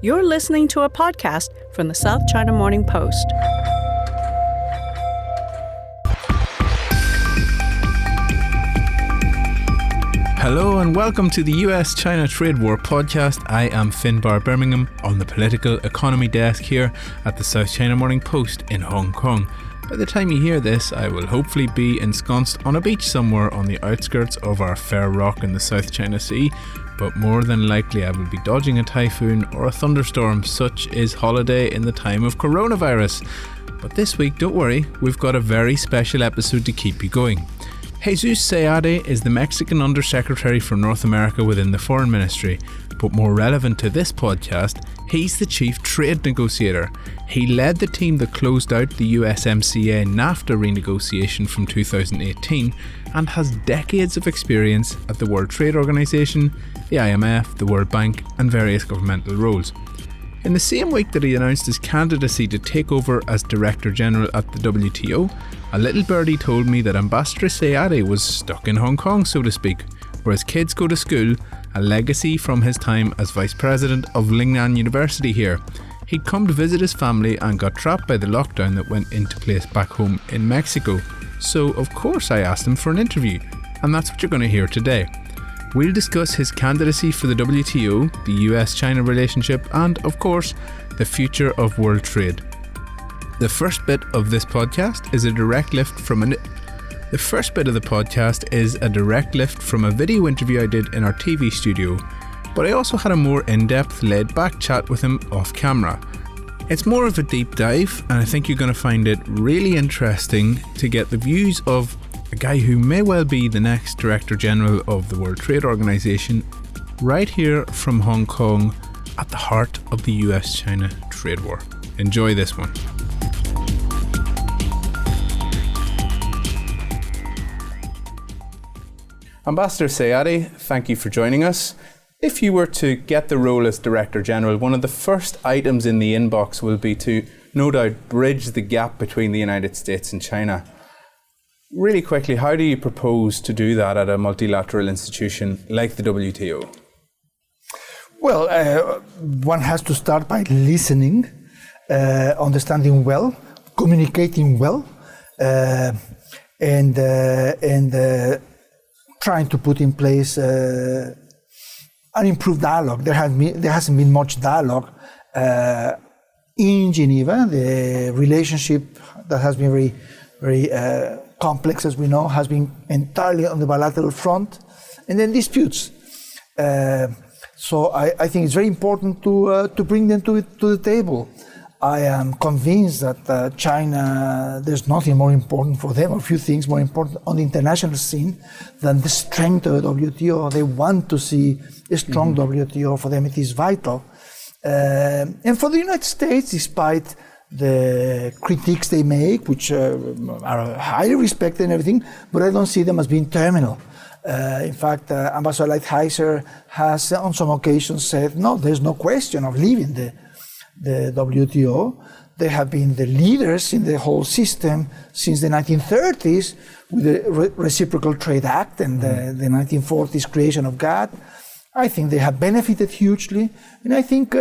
You're listening to a podcast from the South China Morning Post. Hello and welcome to the US-China Trade War podcast. I am Finbarr Bermingham on the political economy desk here at the South China Morning Post in Hong Kong. By the time you hear this, I will hopefully be ensconced on a beach somewhere on the outskirts of our fair rock in the South China Sea, but more than likely I will be dodging a typhoon or a thunderstorm. Such is holiday in the time of coronavirus. But this week, don't worry, we've got a very special episode to keep you going. Jesus Seade is the Mexican Undersecretary for North America within the Foreign Ministry, but more relevant to this podcast, he's the Chief Trade Negotiator. He led the team that closed out the USMCA NAFTA renegotiation from 2018 and has decades of experience at the World Trade Organization, the IMF, the World Bank and various governmental roles. In the same week that he announced his candidacy to take over as Director General at the WTO, a little birdie told me that Ambassador Seade was stuck in Hong Kong, so to speak, where his kids go to school, a legacy from his time as Vice President of Lingnan University here. He'd come to visit his family and got trapped by the lockdown that went into place back home in Mexico. So, of course, I asked him for an interview, and that's what you're going to hear today. We'll discuss his candidacy for the WTO, the US-China relationship, and, of course, the future of world trade. The first bit of this podcast is a direct lift from a video interview I did in our TV studio, but I also had a more in-depth, laid-back chat with him off camera. It's more of a deep dive, and I think you're going to find it really interesting to get the views of a guy who may well be the next Director General of the World Trade Organization, right here from Hong Kong at the heart of the US-China trade war. Enjoy this one. Ambassador Seade, thank you for joining us. If you were to get the role as Director General, one of the first items in the inbox will be to, no doubt, bridge the gap between the United States and China. Really quickly, how do you propose to do that at a multilateral institution like the WTO? Well, one has to start by listening, understanding well, communicating well, and trying to put in place an improved dialogue. There hasn't been much dialogue in Geneva. The relationship that has been very complex, as we know, has been entirely on the bilateral front, and then disputes. So I think it's very important to bring them to the table. I am convinced that China, there's nothing more important for them, or a few things more important on the international scene than the strength of the WTO. They want to see a strong WTO. For them it is vital. And for the United States, despite the critiques they make, which are highly respected and everything, but I don't see them as being terminal. In fact, Ambassador Lighthizer has on some occasions said, no, there's no question of leaving the WTO. They have been the leaders in the whole system since the 1930s with the Reciprocal Trade Act and the 1940s creation of GATT. I think they have benefited hugely, and I think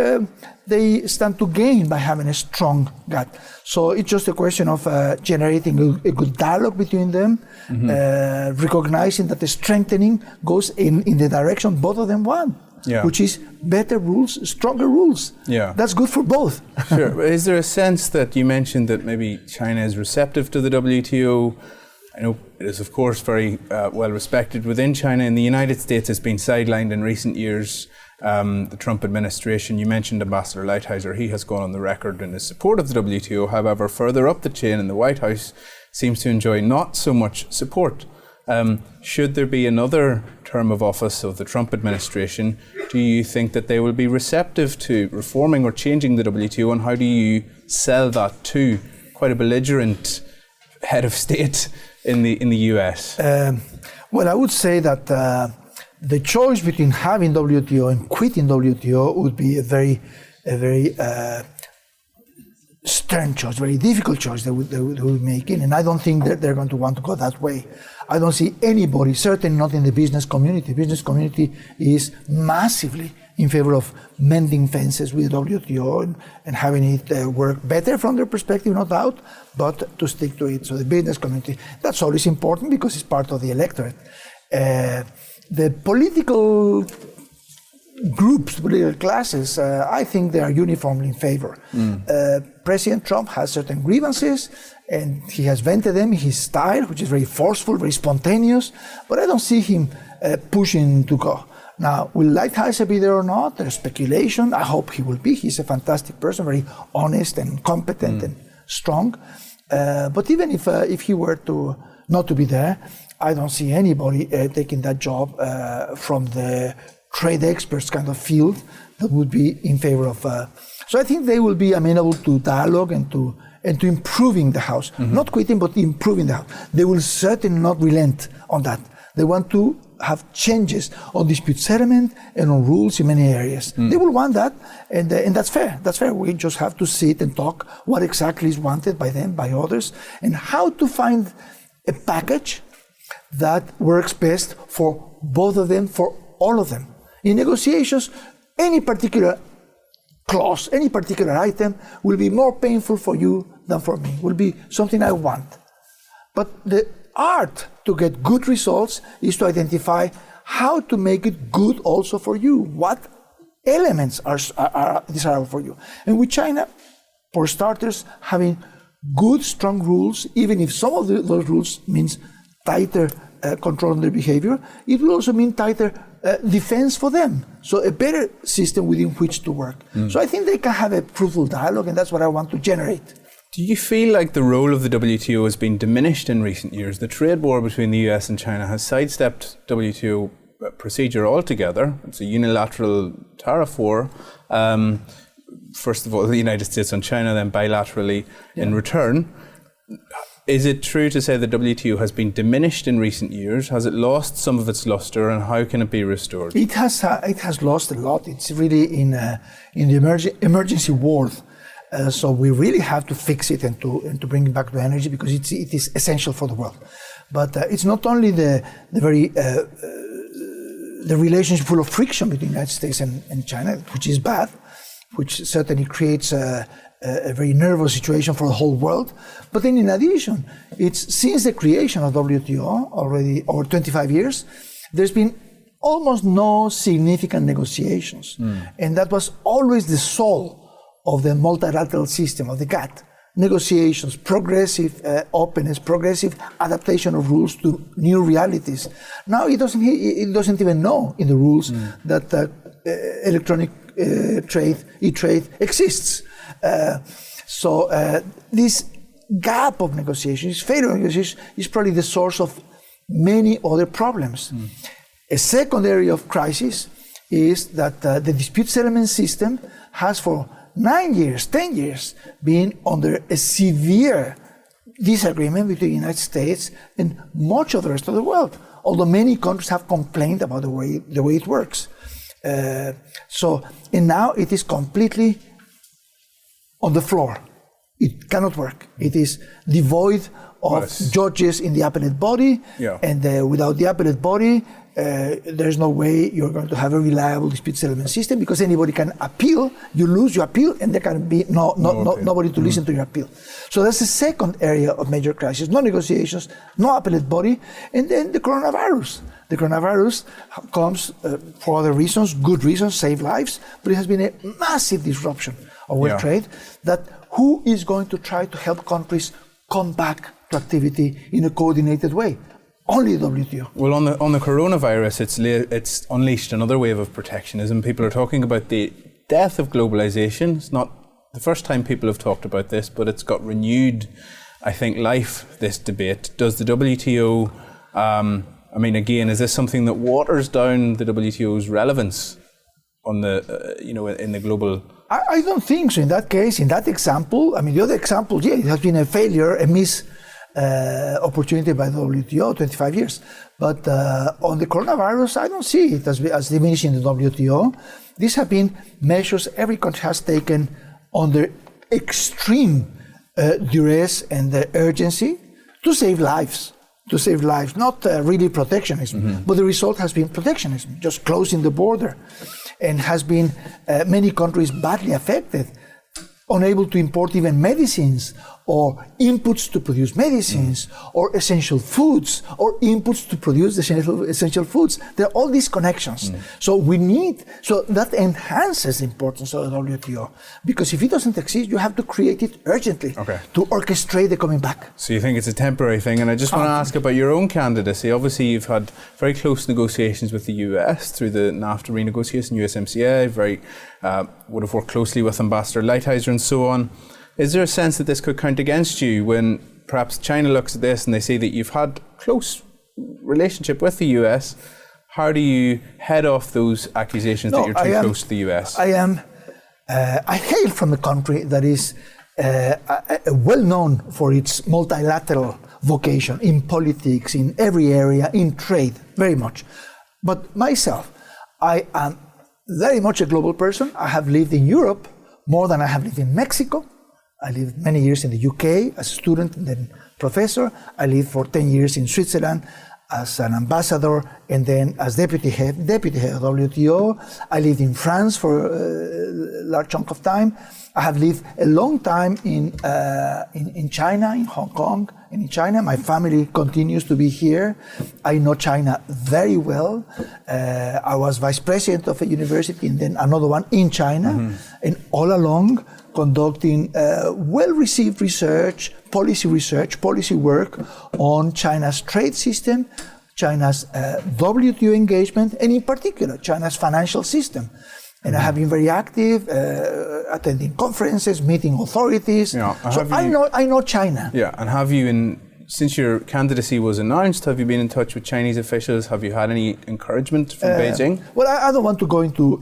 they stand to gain by having a strong GATT. So it's just a question of generating a good dialogue between them, recognizing that the strengthening goes in the direction both of them want, which is better rules, stronger rules. Yeah. That's good for both. Sure. Is there a sense that you mentioned that maybe China is receptive to the WTO? I know it is, of course, very well respected within China. In the United States, it's been sidelined in recent years. The Trump administration, you mentioned Ambassador Lighthizer, he has gone on the record in his support of the WTO. However, further up the chain in the White House seems to enjoy not so much support. Should there be another term of office of the Trump administration, do you think that they will be receptive to reforming or changing the WTO, and how do you sell that to quite a belligerent head of state in the US? Well, I would say that the choice between having WTO and quitting WTO would be a very stern choice, very difficult choice they would be making, and I don't think that they're going to want to go that way. I don't see anybody, certainly not in the business community. Business community is massively in favor of mending fences with WTO and having it work better from their perspective, no doubt, but to stick to it. So the business community, that's always important because it's part of the electorate. The political groups, political classes, I think they are uniformly in favor. President Trump has certain grievances, and he has vented them in his style, which is very forceful, very spontaneous, but I don't see him pushing to go. Now, will Lighthizer be there or not? There's speculation. I hope he will be. He's a fantastic person, very honest and competent and strong. But even if he were to not to be there, I don't see anybody taking that job from the trade experts kind of field that would be in favor of. So I think they will be amenable to dialogue and to improving the House. Not quitting, but improving the House. They will certainly not relent on that. They want to have changes on dispute settlement and on rules in many areas. They will want that, and that's fair. That's fair. We just have to sit and talk what exactly is wanted by them, by others, and how to find a package that works best for both of them, for all of them. In negotiations, any particular clause, any particular item will be more painful for you than for me, will be something I want. But the art to get good results is to identify how to make it good also for you. What elements are desirable for you? And with China, for starters, having good, strong rules, even if some of those rules means tighter control on their behavior, it will also mean tighter defense for them. So a better system within which to work. So I think they can have a fruitful dialogue, and that's what I want to generate. Do you feel like the role of the WTO has been diminished in recent years? The trade war between the US and China has sidestepped WTO procedure altogether. It's a unilateral tariff war. First of all, the United States on China, then bilaterally in return. Is it true to say the WTO has been diminished in recent years? Has it lost some of its luster, and how can it be restored? It has lost a lot. It's really in the emergency world. So we really have to fix it and to bring it back to energy, because it is essential for the world. But it's not only the relationship full of friction between the United States and China, which is bad, which certainly creates a very nervous situation for the whole world. But then in addition, it's since the creation of WTO already over 25 years, there's been almost no significant negotiations. And that was always the soul of the multilateral system, of the GATT. Negotiations, progressive openness, progressive adaptation of rules to new realities. Now it doesn't even know in the rules that electronic trade, e-trade exists. So this gap of negotiations, failure of negotiations, is probably the source of many other problems. A second area of crisis is that the dispute settlement system has for 9 years, 10 years, been under a severe disagreement between the United States and much of the rest of the world, although many countries have complained about the way it works. And now it is completely on the floor. It cannot work. It is devoid of judges in the appellate body, and without the appellate body, there's no way you're going to have a reliable dispute settlement system, because anybody can appeal. You lose your appeal, and there can be nobody to listen to your appeal. So that's the second area of major crisis: no negotiations, no appellate body, and then the coronavirus. The coronavirus comes for other reasons, good reasons, save lives, but it has been a massive disruption of world trade. That who is going to try to help countries come back to activity in a coordinated way? Only the WTO. Well, on the coronavirus, it's unleashed another wave of protectionism. People are talking about the death of globalization. It's not the first time people have talked about this, but it's got renewed, I think, life, this debate. Does the WTO, again, is this something that waters down the WTO's relevance on the, in the global? I don't think so. In that case, in that example, the other example, it has been a failure, a miss opportunity by the WTO, 25 years. But on the coronavirus, I don't see it as diminishing the WTO. These have been measures every country has taken under extreme duress and urgency to save lives, to save lives, not really protectionism, but the result has been protectionism, just closing the border, and has been many countries badly affected, unable to import even medicines or inputs to produce medicines or essential foods or inputs to produce essential foods. There are all these connections. So that enhances the importance of the WTO, because if it doesn't exist, you have to create it urgently to orchestrate the coming back. So you think it's a temporary thing, and I just want to ask about your own candidacy. Obviously, you've had very close negotiations with the US through the NAFTA renegotiation, USMCA, would have worked closely with Ambassador Lighthizer and so on. Is there a sense that this could count against you when perhaps China looks at this and they see that you've had close relationship with the US? How do you head off those accusations that you're too close to the US? I hail from a country that is well known for its multilateral vocation in politics, in every area, in trade, very much. But myself, I am very much a global person. I have lived in Europe more than I have lived in Mexico. I lived many years in the UK as a student and then professor. I lived for 10 years in Switzerland as an ambassador and then as deputy head of WTO. I lived in France for a large chunk of time. I have lived a long time in China, in Hong Kong, and in China. My family continues to be here. I know China very well. I was vice president of a university and then another one in China. And all along, conducting well-received policy work on China's trade system, China's WTO engagement, and in particular, China's financial system. And I have been very active, attending conferences, meeting authorities. Yeah, I know China. Yeah, and have you, since your candidacy was announced, have you been in touch with Chinese officials? Have you had any encourage?ment from Beijing? Well, I don't want to go into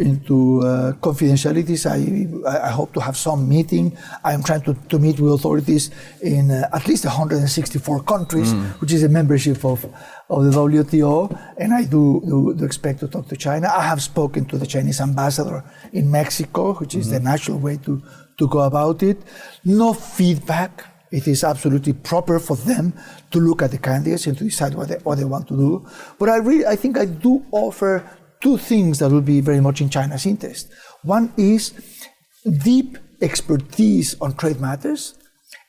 confidentialities. I hope to have some meeting. I am trying to meet with authorities in at least 164 countries, which is a membership of the WTO, and I do expect to talk to China. I have spoken to the Chinese ambassador in Mexico, which is the natural way to go about it. No feedback. It is absolutely proper for them to look at the candidates and to decide what they want to do. But I think I do offer two things that will be very much in China's interest. One is deep expertise on trade matters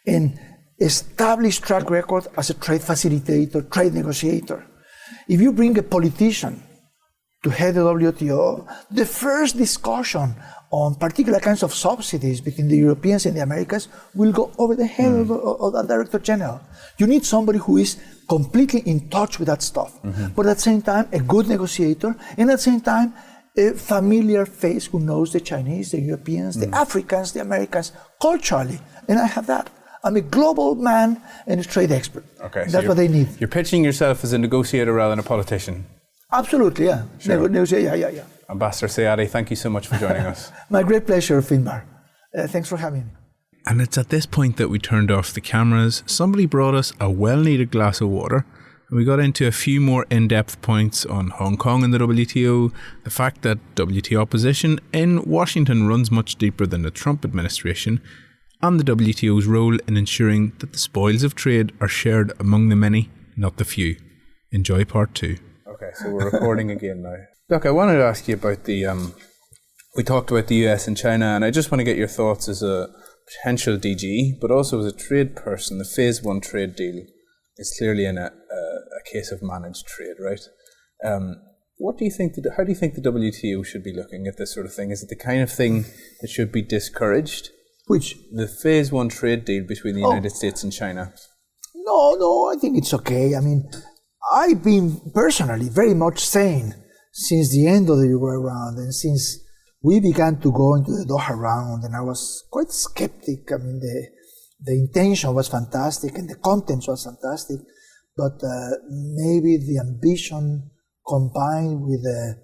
and established track record as a trade facilitator, trade negotiator. If you bring a politician to head the WTO, the first discussion on particular kinds of subsidies between the Europeans and the Americas will go over the head of the Director General. You need somebody who is completely in touch with that stuff, but at the same time, a good negotiator, and at the same time, a familiar face who knows the Chinese, the Europeans, the Africans, the Americans, culturally, and I have that. I'm a global man and a trade expert. Okay, that's what they need. You're pitching yourself as a negotiator rather than a politician. Absolutely, yeah. Sure. Yeah. Ambassador Seade, thank you so much for joining us. My great pleasure, Finbarr. Thanks for having me. And it's at this point that we turned off the cameras. Somebody brought us a well-needed glass of water, and we got into a few more in-depth points on Hong Kong and the WTO, the fact that WTO opposition in Washington runs much deeper than the Trump administration, and the WTO's role in ensuring that the spoils of trade are shared among the many, not the few. Enjoy part 2. Okay, so we're recording again now. Look, I wanted to ask you about we talked about the US and China, and I just want to get your thoughts as a potential DG, but also as a trade person. The Phase 1 trade deal is clearly in a case of managed trade, right? What do you think? How do you think the WTO should be looking at this sort of thing? Is it the kind of thing that should be discouraged? Which? The Phase 1 trade deal between the United States and China. No, I think it's okay. I mean, I've been personally very much saying since the end of the Uruguay round and since we began to go into the Doha round, and I was quite skeptic. I mean, the intention was fantastic and the content was fantastic, but maybe the ambition combined with the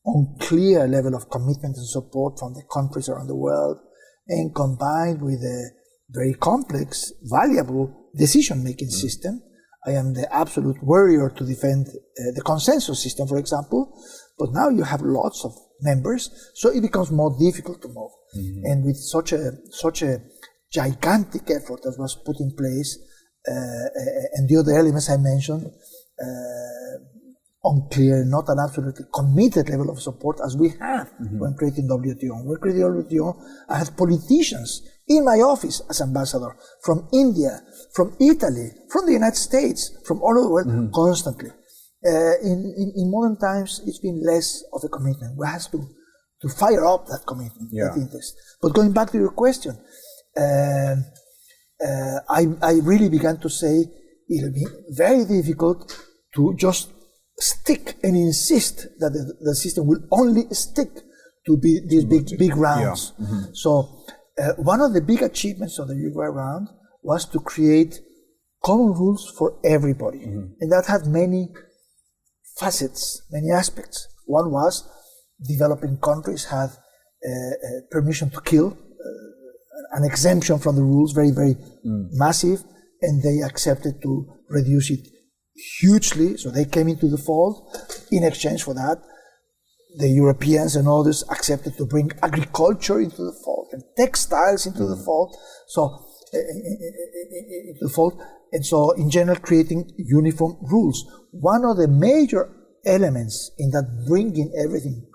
unclear level of commitment and support from the countries around the world, and combined with a very complex, valuable decision-making system. I am the absolute warrior to defend the consensus system, for example, but now you have lots of members, so it becomes more difficult to move. And with such a gigantic effort that was put in place and the other elements I mentioned, unclear, not an absolutely committed level of support as we had when creating WTO. When creating WTO, I had politicians in my office as ambassador from India, from Italy, from the United States, from all over the world, constantly. In modern times, it's been less of a commitment. We have to fire up that commitment, that interest. But going back to your question, I really began to say it'll be very difficult to just stick and insist that the system will only stick to these big rounds. So one of the big achievements of the Uruguay round was to create common rules for everybody. And that had many facets, many aspects. One was developing countries had permission to kill, an exemption from the rules, very, very massive, and they accepted to reduce it hugely, so they came into the fold. In exchange for that, the Europeans and others accepted to bring agriculture into the fold and textiles into the fold. So, into the fold, and so in general, creating uniform rules. One of the major elements in that bringing everything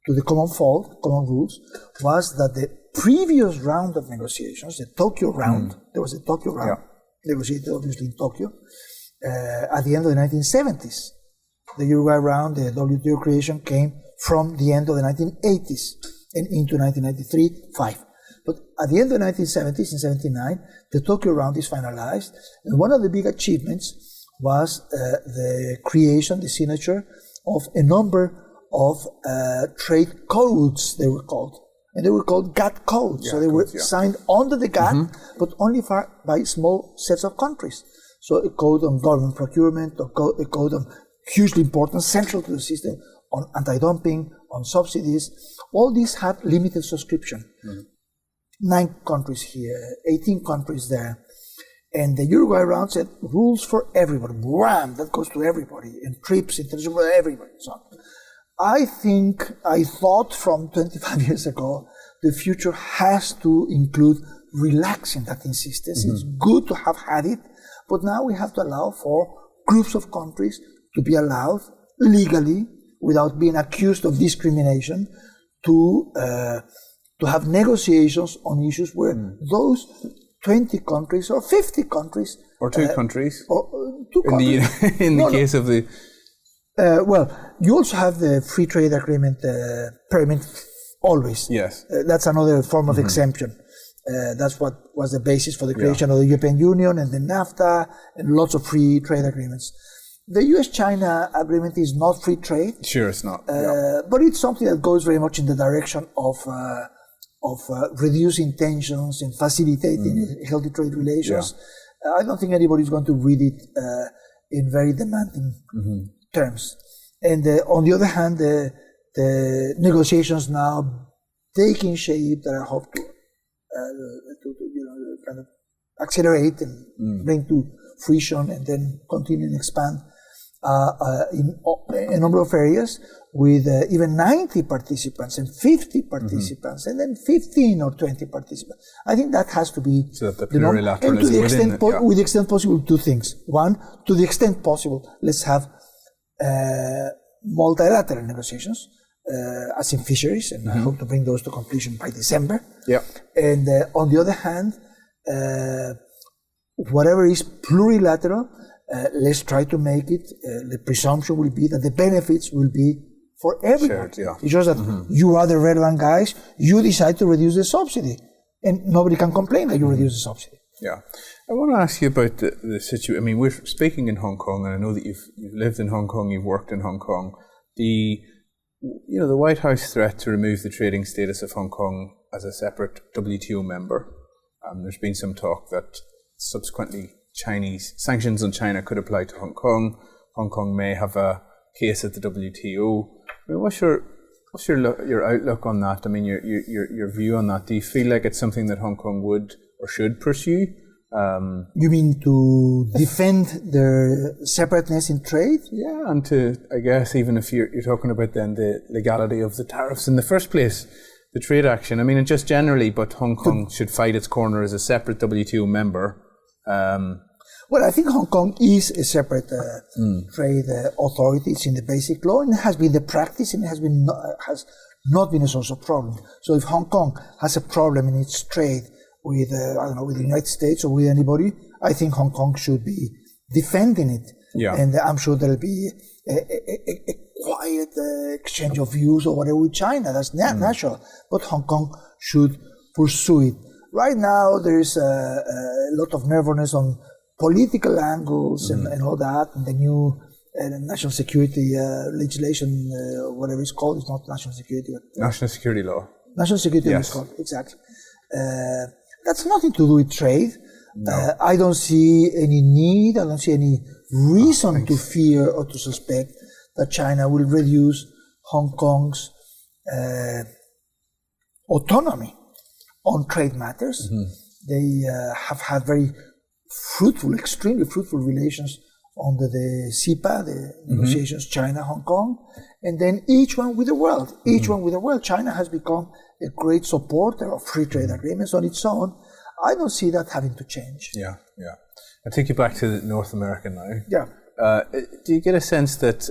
to the common fold, common rules, was that the previous round of negotiations, the Tokyo round, there was a Tokyo round, negotiated obviously in Tokyo, at the end of the 1970s. The Uruguay round, the WTO creation, came from the end of the 1980s and into 1993-5. But at the end of the 1970s, in 79, the Tokyo round is finalized. And one of the big achievements was the creation, the signature of a number of trade codes, they were called. And they were called GATT codes. So they were signed under the GATT, but only by small sets of countries. So a code on government procurement, a code on hugely important, central to the system, on anti-dumping, on subsidies. All these had limited subscription. 9 countries here, 18 countries there. And the Uruguay round said rules for everybody. Wham! That goes to everybody. And trips, international for everybody. So I thought from 25 years ago, the future has to include relaxing that insistence. It's good to have had it, but now we have to allow for groups of countries to be allowed legally, without being accused of discrimination, to have negotiations on issues where those 20 countries or 50 countries... Or 2 countries. Or 2 countries. In the case of the... well, you also have the free trade agreement permit always. Yes. That's another form of exemption. That's what was the basis for the creation of the European Union and the NAFTA and lots of free trade agreements. The US-China agreement is not free trade. Sure, it's not. But it's something that goes very much in the direction of reducing tensions and facilitating healthy trade relations. I don't think anybody's going to read it in very demanding terms. And on the other hand, the negotiations now taking shape that I hope to kind of accelerate and bring to fruition and then continue and expand in a number of areas with even 90 participants and 50 participants and then 15 or 20 participants. I think that has to be, so that the plurilateralism and to the extent with the extent possible, 2 things. One, to the extent possible, let's have multilateral negotiations, as in fisheries, and I hope to bring those to completion by December. And on the other hand, whatever is plurilateral, let's try to make it, the presumption will be that the benefits will be for everyone. It's just that you are the relevant guys, you decide to reduce the subsidy, and nobody can complain that you reduce the subsidy. I want to ask you about the situation. I mean, we're speaking in Hong Kong, and I know that you've lived in Hong Kong, you've worked in Hong Kong. The White House threat to remove the trading status of Hong Kong as a separate WTO member. There's been some talk that subsequently Chinese sanctions on China could apply to Hong Kong. Hong Kong may have a case at the WTO. I mean, what's your outlook on that? I mean, your view on that. Do you feel like it's something that Hong Kong would or should pursue? You mean to defend their separateness in trade? Yeah, and to, I guess, even if you're talking about then the legality of the tariffs in the first place, the trade action. I mean, and just generally, but Hong Kong should fight its corner as a separate WTO member. Well, I think Hong Kong is a separate trade authority. It's in the basic law, and it has been the practice, and it has not been a source of problem. So if Hong Kong has a problem in its trade with, with the United States or with anybody, I think Hong Kong should be defending it. Yeah. And I'm sure there'll be a quiet exchange of views or whatever with China. That's natural. But Hong Kong should pursue it. Right now, there's a lot of nervousness on political angles and all that, and the new national security legislation, whatever it's called. It's not national security. National security law. National security law is called, exactly. That's nothing to do with trade. No. I don't see any need, I don't see any reason to fear or to suspect that China will reduce Hong Kong's autonomy on trade matters. They have had very fruitful, extremely fruitful relations under the CEPA, the negotiations China, Hong Kong, and then each one with the world. China has become a great supporter of free trade agreements on its own. I don't see that having to change. Yeah. I'll take you back to North America now. Yeah. Do you get a sense that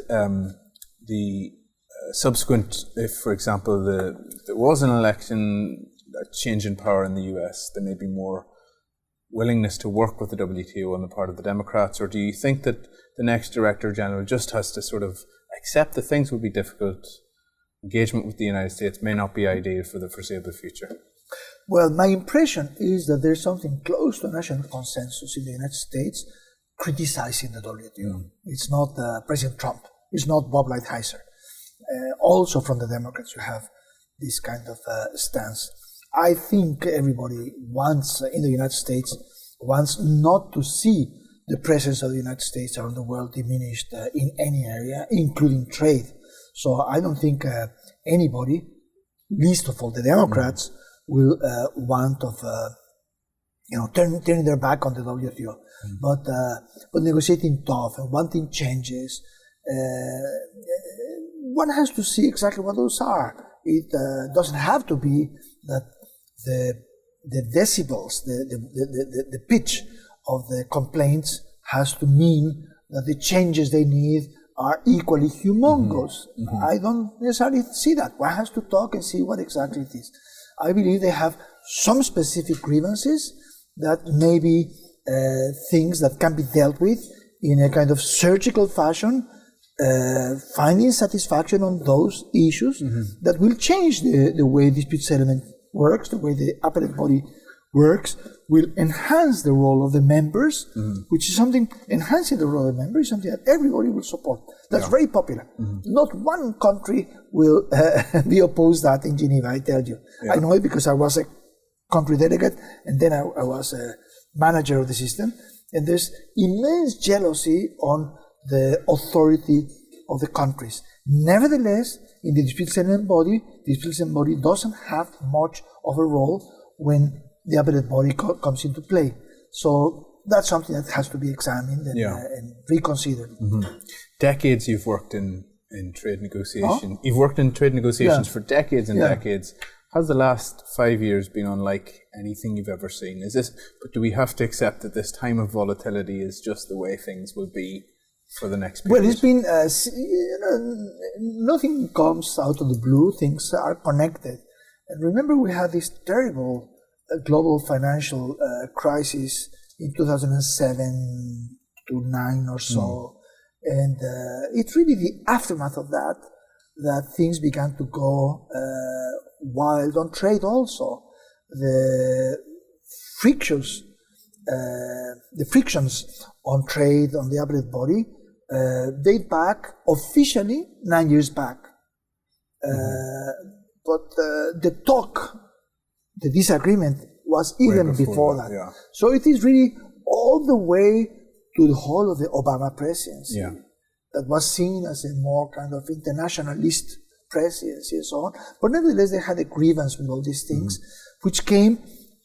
the subsequent, if, for example, there was an election, a change in power in the US, there may be more willingness to work with the WTO on the part of the Democrats, or do you think that the next Director General just has to sort of accept that things will be difficult, engagement with the United States may not be ideal for the foreseeable future? Well, my impression is that there's something close to a national consensus in the United States criticizing the WTO. It's not President Trump. It's not Bob Lighthizer. Also from the Democrats, you have this kind of stance. I think everybody wants, in the United States, wants not to see the presence of the United States around the world diminished in any area, including trade. So I don't think anybody, least of all the Democrats, will want of turning their back on the WTO. But negotiating tough and wanting changes, one has to see exactly what those are. It doesn't have to be that the decibels, the pitch of the complaints has to mean that the changes they need are equally humongous. I don't necessarily see that. One has to talk and see what exactly it is. I believe they have some specific grievances that may be things that can be dealt with in a kind of surgical fashion, finding satisfaction on those issues that will change the way dispute settlement works, the way the appellate body works, will enhance the role of the members, which is something, enhancing the role of the members is something that everybody will support. That's very popular. Not one country will be opposed to that in Geneva, I tell you. I know it because I was a country delegate, and then I was a manager of the system, and there's immense jealousy on the authority of the countries. Nevertheless, in the dispute settlement body doesn't have much of a role when the appellate body comes into play. So that's something that has to be examined and reconsidered. Decades you've worked in trade negotiation. You've worked in trade negotiations for decades and decades. Has the last 5 years been unlike anything you've ever seen? But do we have to accept that this time of volatility is just the way things will be for the next period? Well, it's been, nothing comes out of the blue. Things are connected. And remember, we had this terrible global financial crisis in 2007 to 9 or so. And it's really the aftermath of that things began to go wild on trade also. The frictions on trade on the appellate body date back officially 9 years back. But the disagreement was even before that. So it is really all the way to the whole of the Obama presidency that was seen as a more kind of internationalist presidency and so on. But nevertheless, they had a grievance with all these things, which came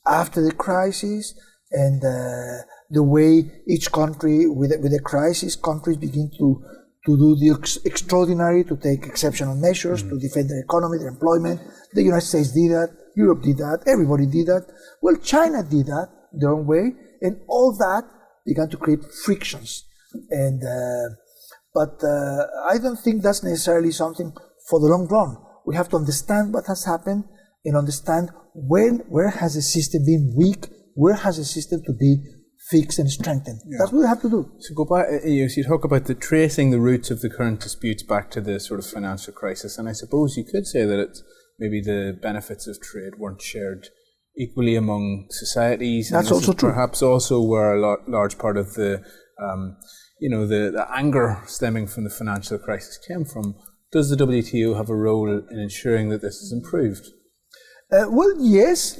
after the crisis, and the way each country, with a crisis, countries begin to do the extraordinary, to take exceptional measures, to defend their economy, their employment. The United States did that, Europe did that, everybody did that. Well, China did that their own way, and all that began to create frictions. And but I don't think that's necessarily something for the long run. We have to understand what has happened and understand where has the system been weak, where has the system to be fixed and strengthened. Yeah. That's what we have to do. So go back, you talk about tracing the roots of the current disputes back to the sort of financial crisis, and I suppose you could say that it's maybe the benefits of trade weren't shared equally among societies. That's also true. Perhaps also where a large part of the the anger stemming from the financial crisis came from. Does the WTO have a role in ensuring that this is improved? Well, yes,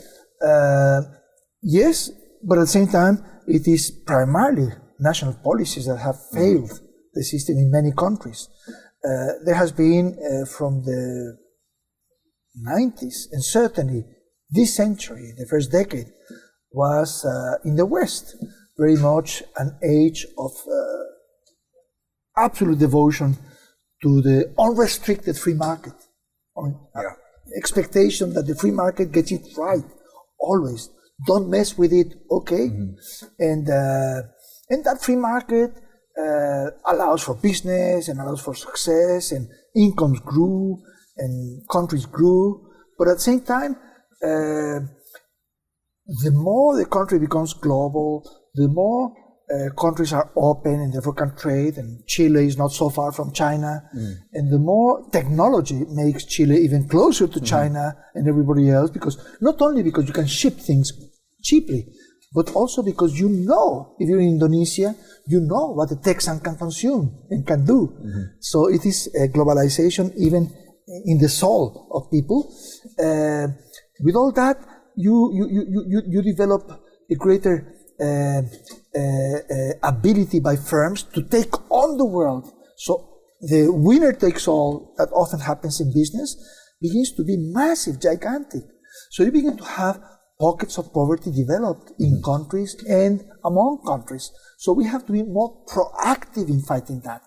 but at the same time, it is primarily national policies that have failed the system in many countries. There has been, from the 90s, and certainly this century, the first decade, was in the West very much an age of absolute devotion to the unrestricted free market. Expectation that the free market gets it right, always. Don't mess with it, okay? And that free market allows for business and allows for success, and incomes grew and countries grew. But at the same time, the more the country becomes global, the more countries are open and therefore can trade, and Chile is not so far from China, and the more technology makes Chile even closer to China and everybody else, because not only because you can ship things cheaply, but also because if you're in Indonesia, you know what a Texan can consume and can do. So it is a globalization even in the soul of people. With all that, you develop a greater ability by firms to take on the world. So the winner takes all that often happens in business begins to be massive, gigantic. So you begin to have pockets of poverty developed in countries and among countries. So we have to be more proactive in fighting that.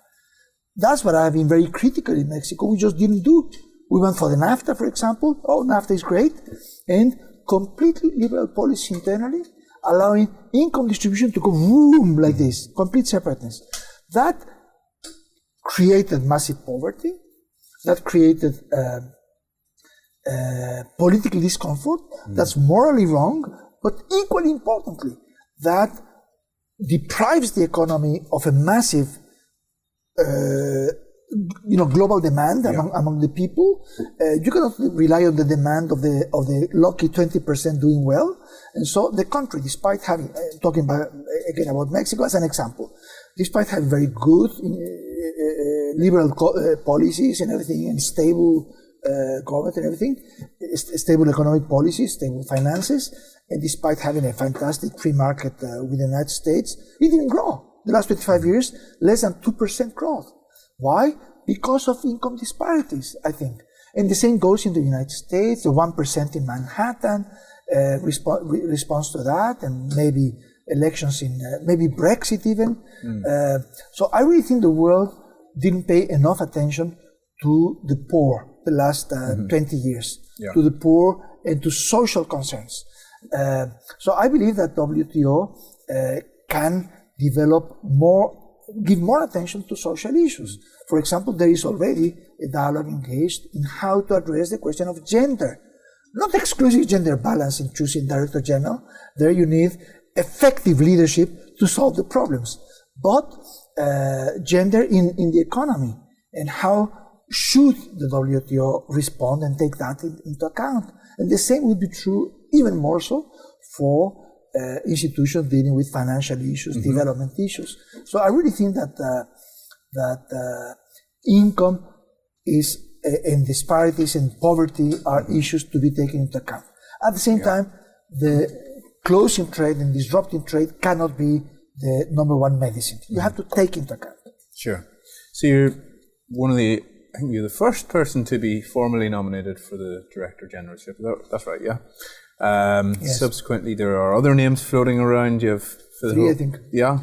That's what I've been very critical in Mexico. We just didn't do. We went for the NAFTA, for example. Oh, NAFTA is great. And completely liberal policy internally, allowing income distribution to go boom like this, complete separateness. That created massive poverty. That created political discomfort. That's morally wrong, but equally importantly, that deprives the economy of a massive global demand among the people. You cannot rely on the demand of the lucky 20% doing well. And so the country, despite having, talking about Mexico as an example, despite having very good liberal policies and everything, and stable government and everything, stable economic policies, stable finances, and despite having a fantastic free market with the United States, it didn't grow. The last 25 years, less than 2% growth. Why? Because of income disparities, I think. And the same goes in the United States, the 1% in Manhattan, response to that, and maybe elections maybe Brexit even. So I really think the world didn't pay enough attention to the poor the last 20 years, to the poor and to social concerns. So I believe that WTO can give more attention to social issues. For example, there is already a dialogue engaged in how to address the question of gender. Not exclusive gender balance in choosing Director General. There you need effective leadership to solve the problems. But gender in the economy, and how should the WTO respond and take that into account. And the same would be true, even more so, for institutions dealing with financial issues, development issues. So I really think that income is and disparities and poverty are issues to be taken into account. At the same time, the closing trade and disrupting trade cannot be the number one medicine. You have to take into account. Sure. So you're I think you're the first person to be formally nominated for the Director Generalship. That's right, yeah? Yes. Subsequently, there are other names floating around. You have three, I think. Yeah.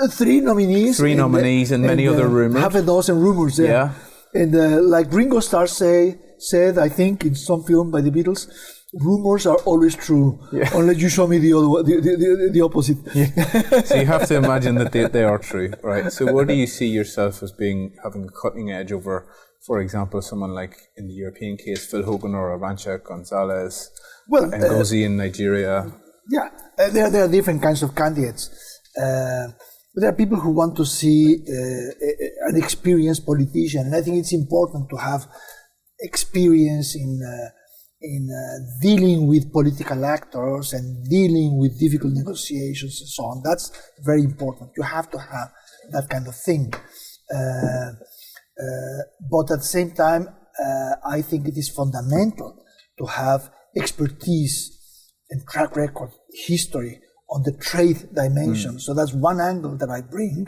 3 nominees. 3 nominees and many other rumors. Half a dozen rumors. Yeah. And like Ringo Starr say, said, I think, in some film by the Beatles, rumors are always true, unless you show me the opposite. So you have to imagine that they are true, right? So where do you see yourself as having a cutting edge over, for example, someone like, in the European case, Phil Hogan or Arantxa Gonzalez, Ngozi in Nigeria? Yeah, there are different kinds of candidates. There are people who want to see an experienced politician, and I think it's important to have experience in dealing with political actors and dealing with difficult negotiations and so on. That's very important. You have to have that kind of thing. But at the same time, I think it is fundamental to have expertise and track record, history on the trade dimension. So that's one angle that I bring.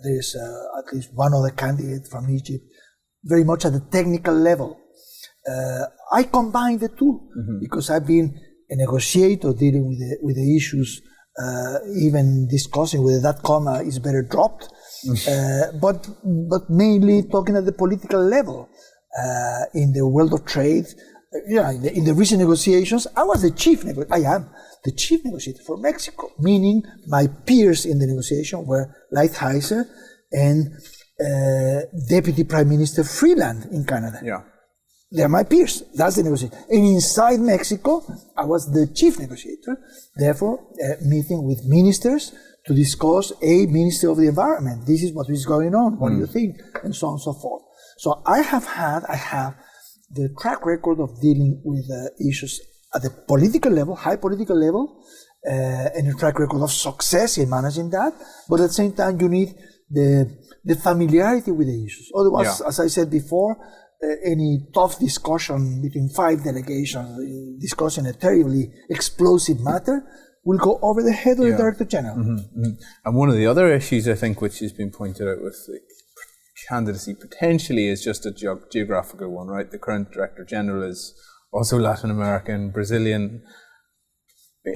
There's at least one other candidate from Egypt, very much at the technical level. I combine the two because I've been a negotiator dealing with the issues, even discussing whether that comma is better dropped, but mainly talking at the political level. In the world of trade, in the recent negotiations, I am the chief negotiator for Mexico, meaning my peers in the negotiation were Lighthizer and Deputy Prime Minister Freeland in Canada. Yeah. They're my peers. That's the negotiation. And inside Mexico, I was the chief negotiator, therefore meeting with ministers to discuss a Minister of the Environment. This is what is going on. What do you think? And so on and so forth. So I have the track record of dealing with issues at the political level, high political level, and a track record of success in managing that. But at the same time, you need the familiarity with the issues. Otherwise, as I said before, any tough discussion between 5 delegations discussing a terribly explosive matter will go over the head of the Director General. And one of the other issues, I think, which has been pointed out with the candidacy potentially is just a geographical one, right? The current Director General is also Latin American, Brazilian.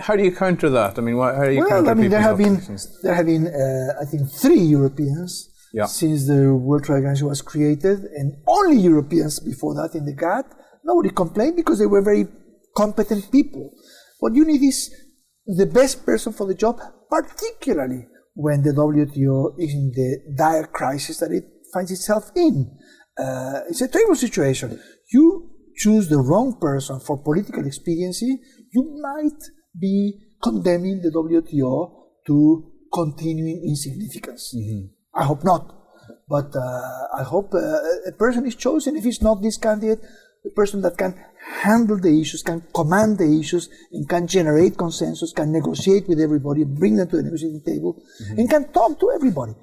How do you counter that? I mean, how do you counter people's objections? There have been, I think, 3 Europeans since the World Trade Organization was created, and only Europeans before that in the GATT. Nobody complained because they were very competent people. What you need is the best person for the job, particularly when the WTO is in the dire crisis that it finds itself in. It's a terrible situation. You choose the wrong person for political expediency, you might be condemning the WTO to continuing insignificance. I hope not, but I hope a person is chosen. If it's not this candidate, a person that can handle the issues, can command the issues, and can generate consensus, can negotiate with everybody, bring them to the negotiating table, and can talk to everybody.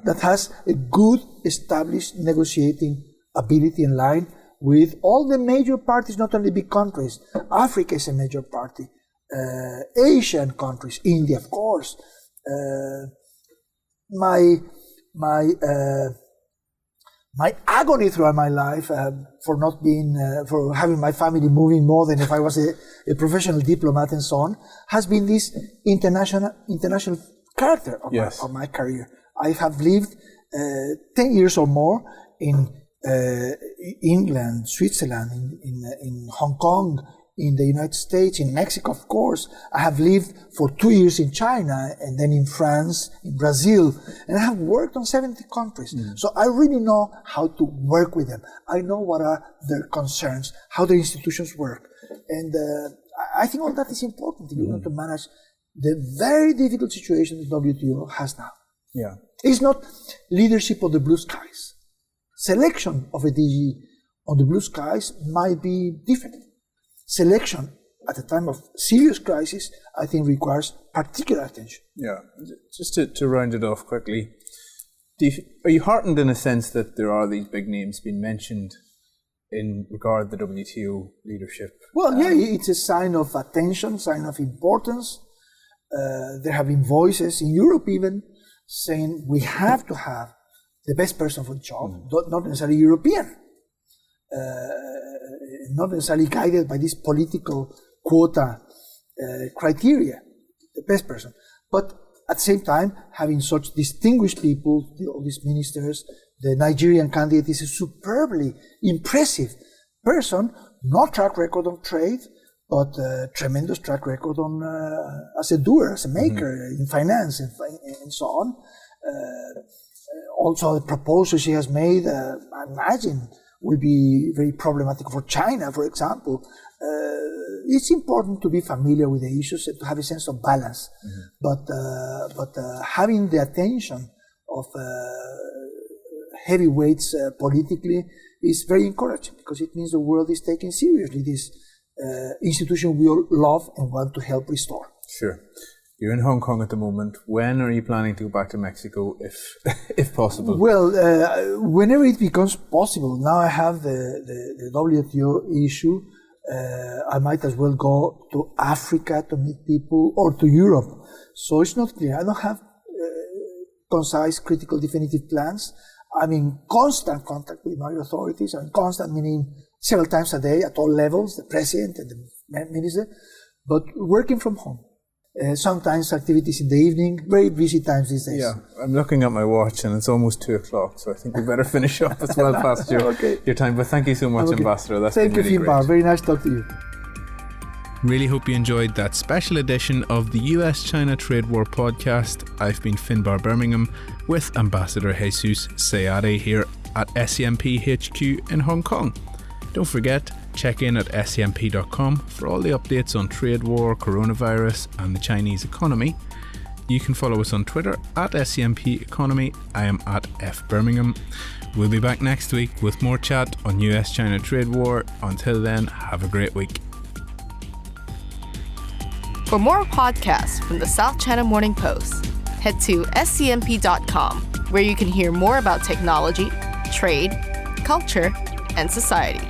That has a good established negotiating ability in line with all the major parties, not only big countries. Africa is a major party. Asian countries, India, of course. My agony throughout my life for having my family moving more than if I was a professional diplomat and so on, has been this international character of my career. I have lived 10 years or more in England, Switzerland, in Hong Kong, in the United States, in Mexico, of course. I have lived for 2 years in China, and then in France, in Brazil, and I have worked on 70 countries. So I really know how to work with them. I know what are their concerns, how the institutions work. And I think all that is important if you want to manage the very difficult situation the WTO has now. It's not leadership of the blue skies. Selection of a DG on the blue skies might be different. Selection at a time of serious crisis, I think, requires particular attention. Just to round it off quickly, are you heartened in a sense that there are these big names being mentioned in regard to the WTO leadership? Well, it's a sign of attention, sign of importance. There have been voices in Europe even saying we have to have the best person for the job, not necessarily European. Not necessarily guided by this political quota criteria, the best person. But at the same time, having such distinguished people, all these ministers, The Nigerian candidate is a superbly impressive person, no track record on trade, but tremendous track record on as a doer, as a maker in finance and so on. Also, the proposal she has made, I imagine, will be very problematic for China, for example. It's important to be familiar with the issues and to have a sense of balance, but having the attention of heavyweights politically is very encouraging, because it means the world is taking seriously this institution we all love and want to help restore. Sure. You're in Hong Kong at the moment. When are you planning to go back to Mexico, if possible? Well, whenever it becomes possible. Now I have the WTO issue. I might as well go to Africa to meet people, or to Europe. So it's not clear. I don't have concise, critical, definitive plans. I'm in constant contact with my authorities. I'm in constant, meaning several times a day at all levels, the president and the minister, but working from home. Sometimes activities in the evening, very busy times these days. Yeah, I'm looking at my watch and it's almost 2:00, so I think we better finish up. It's well past your time, but thank you so much, Ambassador. That's Thank been you, really Finbarr. great. Very nice to talk to you. Really hope you enjoyed that special edition of the US-China Trade War podcast. I've been Finbarr Bermingham with Ambassador Jesus Seade here at SCMP HQ in Hong Kong. Don't forget, check in at scmp.com for all the updates on trade war, coronavirus and the Chinese economy. You can follow us on Twitter at SCMP Economy. I am at F Birmingham. We'll be back next week with more chat on US-China Trade War. Until then, have a great week. For more podcasts from the South China Morning Post, head to scmp.com, where you can hear more about technology, trade, culture, and society.